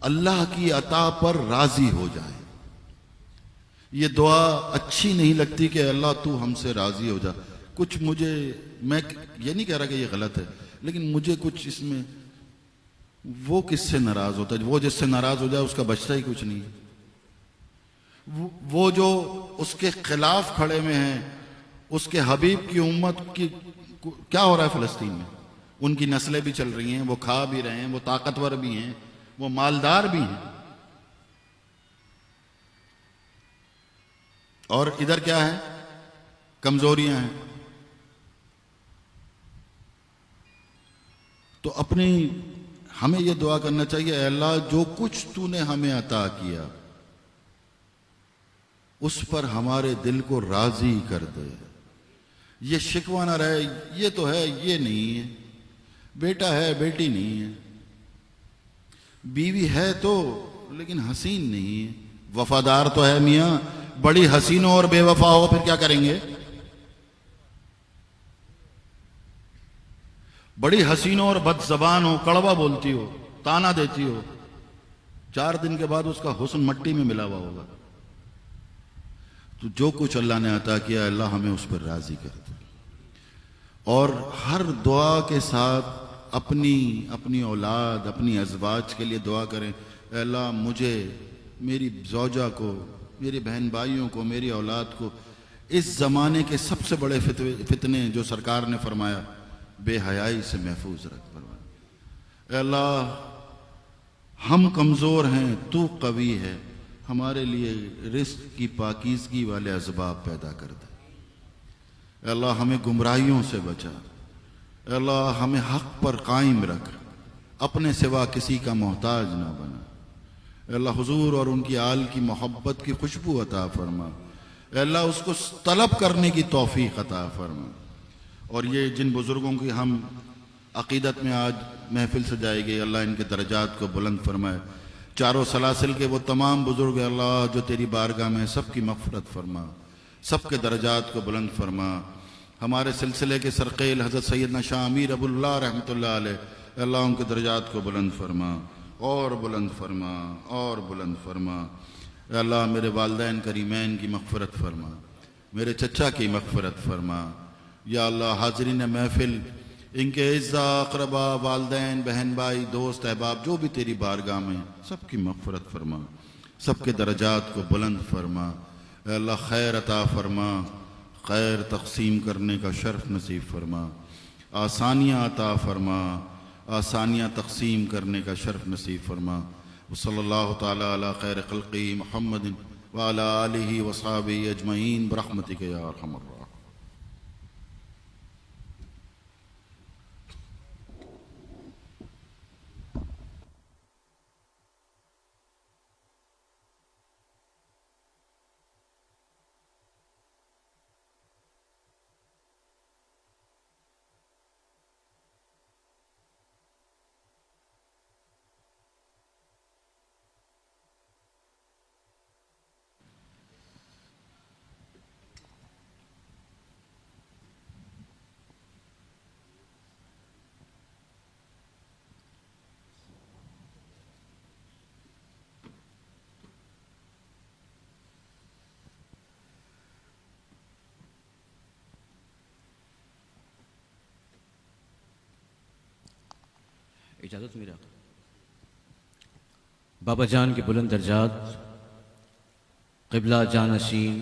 اللہ کی عطا پر راضی ہو جائیں. یہ دعا اچھی نہیں لگتی کہ اللہ تو ہم سے راضی ہو جا. کچھ مجھے، میں یہ نہیں کہہ رہا کہ یہ غلط ہے، لیکن مجھے کچھ اس میں، وہ کس سے ناراض ہوتا ہے؟ وہ جس سے ناراض ہو جائے اس کا بچتا ہی کچھ نہیں. وہ جو اس کے خلاف کھڑے میں ہیں، اس کے حبیب کی امت کی کیا ہو رہا ہے فلسطین میں؟ ان کی نسلیں بھی چل رہی ہیں، وہ کھا بھی رہے ہیں، وہ طاقتور بھی ہیں، وہ مالدار بھی ہیں، اور ادھر کیا ہے؟ کمزوریاں ہیں. تو اپنی ہمیں یہ دعا کرنا چاہیے، اے اللہ جو کچھ تو نے ہمیں عطا کیا اس پر ہمارے دل کو راضی کر دے. یہ شکوہ نہ رہے، یہ تو ہے، یہ نہیں ہے، بیٹا ہے بیٹی نہیں ہے، بیوی ہے تو لیکن حسین نہیں ہے، وفادار تو ہے میاں، بڑی حسین اور بے وفا ہو پھر کیا کریں گے؟ بڑی حسین اور بد زبان ہو، کڑوا بولتی ہو، تانا دیتی ہو، 4 دن کے بعد اس کا حسن مٹی میں ملا ہوا ہوگا. تو جو کچھ اللہ نے عطا کیا اللہ ہمیں اس پر راضی کر دے. اور ہر دعا کے ساتھ اپنی اولاد، اپنی ازواج کے لیے دعا کریں، اے اللہ مجھے، میری زوجہ کو، میری بہن بھائیوں کو، میری اولاد کو اس زمانے کے سب سے بڑے فتنے جو سرکار نے فرمایا بے حیائی سے محفوظ رکھ. اے اللہ ہم کمزور ہیں، تو قوی ہے، ہمارے لیے رزق کی پاکیزگی والے اسباب پیدا کر دے. اے اللہ ہمیں گمراہیوں سے بچا. اے اللہ ہمیں حق پر قائم رکھ، اپنے سوا کسی کا محتاج نہ بنا. اے اللہ حضور اور ان کی آل کی محبت کی خوشبو عطا فرما. اے اللہ اس کو طلب کرنے کی توفیق عطا فرما. اور یہ جن بزرگوں کی ہم عقیدت میں آج محفل سجائی گئی، اللہ ان کے درجات کو بلند فرمائے. چاروں سلاسل کے وہ تمام بزرگ اللہ جو تیری بارگاہ میں، سب کی مغفرت فرما، سب کے درجات کو بلند فرما. ہمارے سلسلے کے سرقیل حضرت سیدنا شاہ امیر ابو اللہ رحمۃ اللہ علیہ، اللہ ان کے درجات کو بلند فرما اور بلند فرما اور بلند فرما. اے اللہ میرے والدین کریمین کی مغفرت فرما، میرے چچا کی مغفرت فرما. یا اللہ حاضرین محفل، ان کے اعزا، اقربا، والدین، بہن بھائی، دوست، احباب جو بھی تیری بارگاہ میں، سب کی مغفرت فرما، سب کے درجات کو بلند فرما. اے اللہ خیر عطا فرما، خیر تقسیم کرنے کا شرف نصیب فرما. آسانیاں عطا فرما، آسانیاں تقسیم کرنے کا شرف نصیب فرما۔ وصلی اللہ تعالی علی خیر خلقی محمد وعلی آلہ وصحبہ اجمعین برحمتک یا ارحم الراحمین۔ اجازت میرا بابا جان کے بلند درجات قبلہ جانشین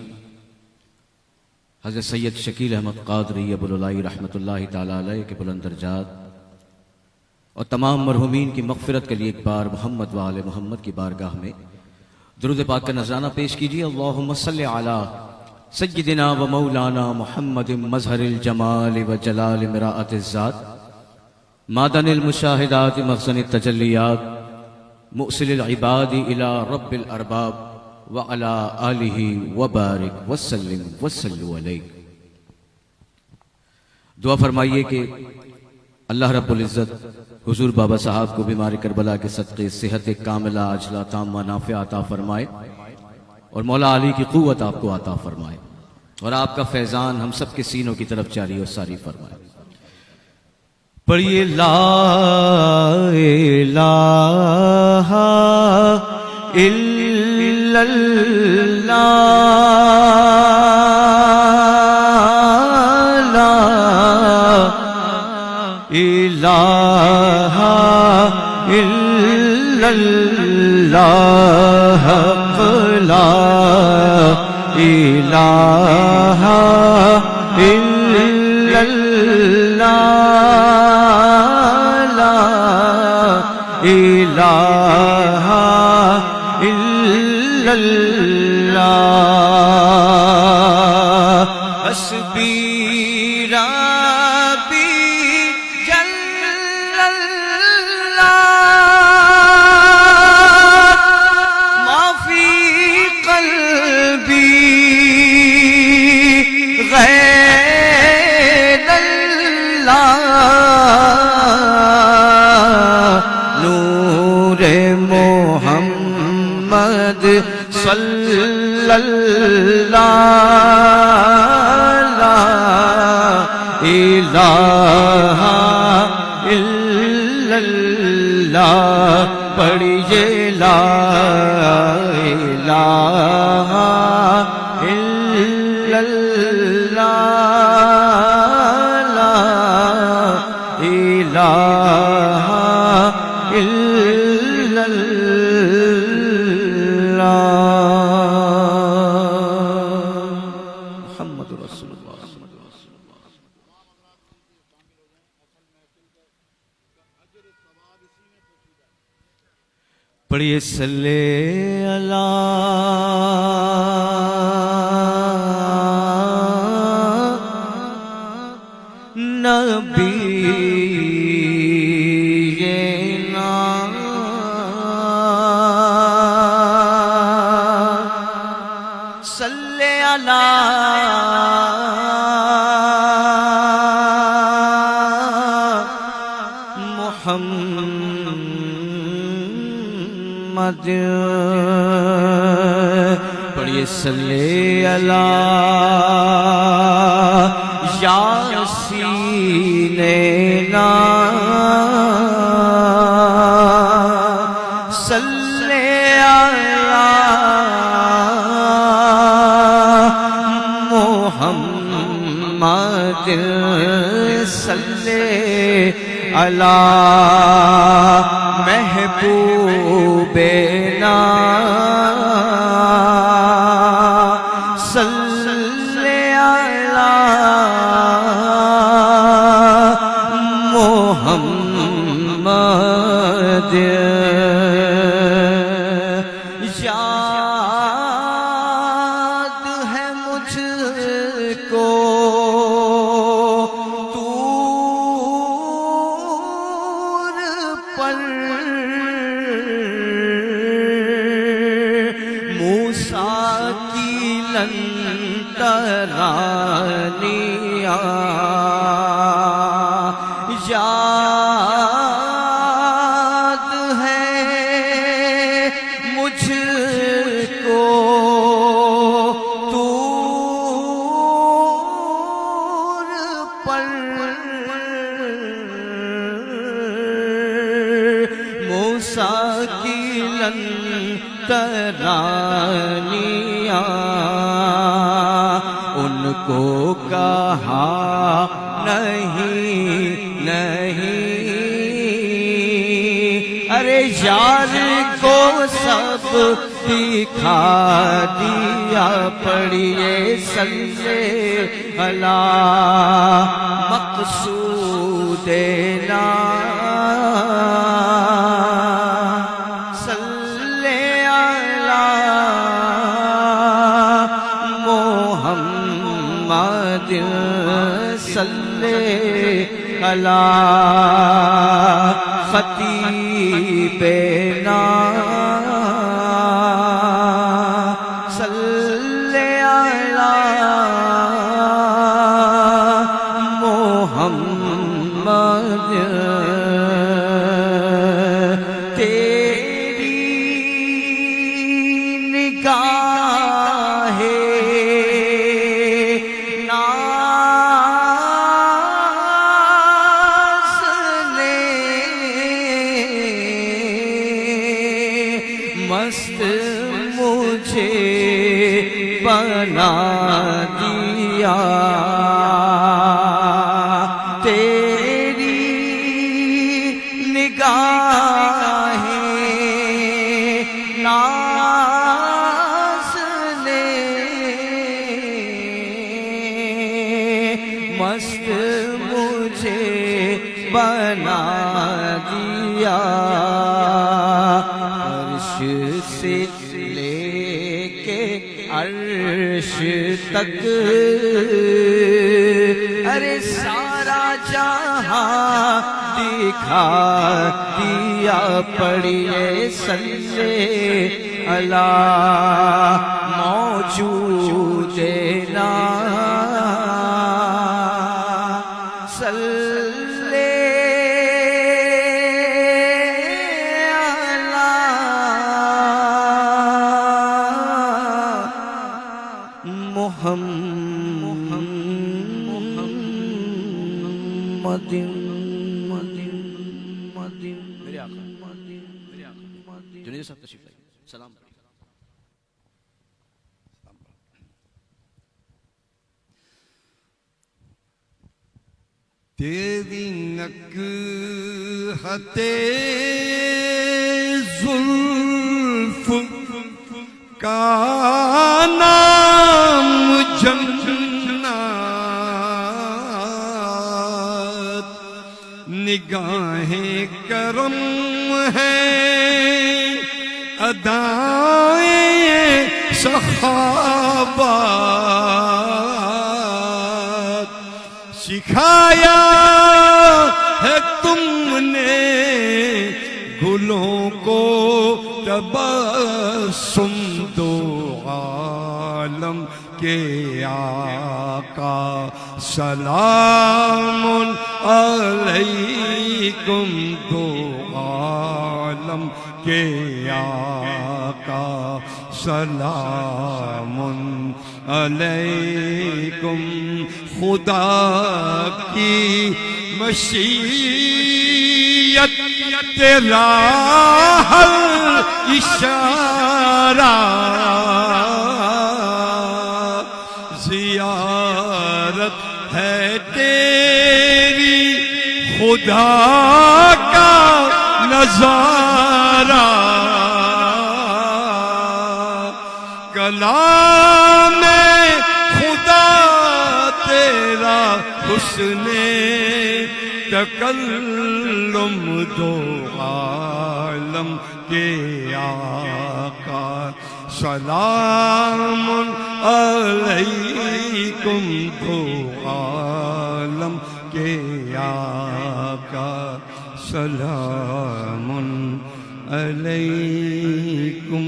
حضرت سید شکیل احمد قادری ابوالعلائی رحمۃ اللہ تعالی علیہ کے بلند درجات اور تمام مرحومین کی مغفرت کے لیے ایک بار محمد و آل محمد کی بارگاہ میں درود پاک کا نذرانہ پیش کیجیے۔ اللہم صلی علی سیدنا و مولانا محمد مظہر الجمال و جلال مراعۃ الذات معدن المشاہدات مخزن التجلیات مؤصل العباد الى رب الارباب وعلى آلہ وبارک وسلم وسلم علیہ۔ دعا فرمائیے کہ اللہ رب العزت حضور بابا صاحب کو بیمار کربلا کے صدقے صحت کاملہ عاجلہ تامہ نافعہ عطا فرمائے اور مولا علی کی قوت آپ کو عطا فرمائے اور آپ کا فیضان ہم سب کے سینوں کی طرف جاری اور ساری فرمائے۔ پڑھیے لا الہ الا اللہ، لا الہ الا اللہ، لا الہ الا اللہ، الہ الا اللہ، حسبی ربی جل اللہ، ما فی قلبی غیر اللہ، محمد صلی اللہ، لا الہ الا اللہ، پڑھیے لا الہ الا اللہ، لا الہ الا محمد رسول اللہ۔ پڑھیے صلی اللہ نبی محمد، پڑھیے صلی اللہ یاسین صلی اللہ محمد صلی اللہ محبوبنا صلی اللہ یاد ہے مجھ کو طور پر موسیٰ کی ترانیاں ان کو کہا نہیں، ارے یار کو سب دکھا دیا، پڑھیے صلی اللہ مقصود صلی اللہ خطیبنا صلی اللہ محمد تیری نگاہ مست مجھے بنا دیا، تیری نگاہیں ناز نے مست مجھے بنا دیا، سے لے کے عرش تک ارے سارا جہاں دکھا دیا، پڑھیے صلی اللہ موجود نا جنید صاحب تشریف لائیے، سلام پڑھیے۔ تیری نکہت زلف کا نام جنت، نگاہیں کرم ہے ادائیں سخاوت، سکھایا ہے تم نے گلوں کو تبسم، دو عالم کے آقا سلام علیکم، دو عالم کے آقا سلام علیکم، خدا کی مشیت تیرا ہر اشارہ، زیارت ہے تیری خدا کا نظارہ، کلام خدا تیرا حسن تکلم، دو عالم کے آقا سلام علیکم، دو عالم کے آقا سلام علیکم۔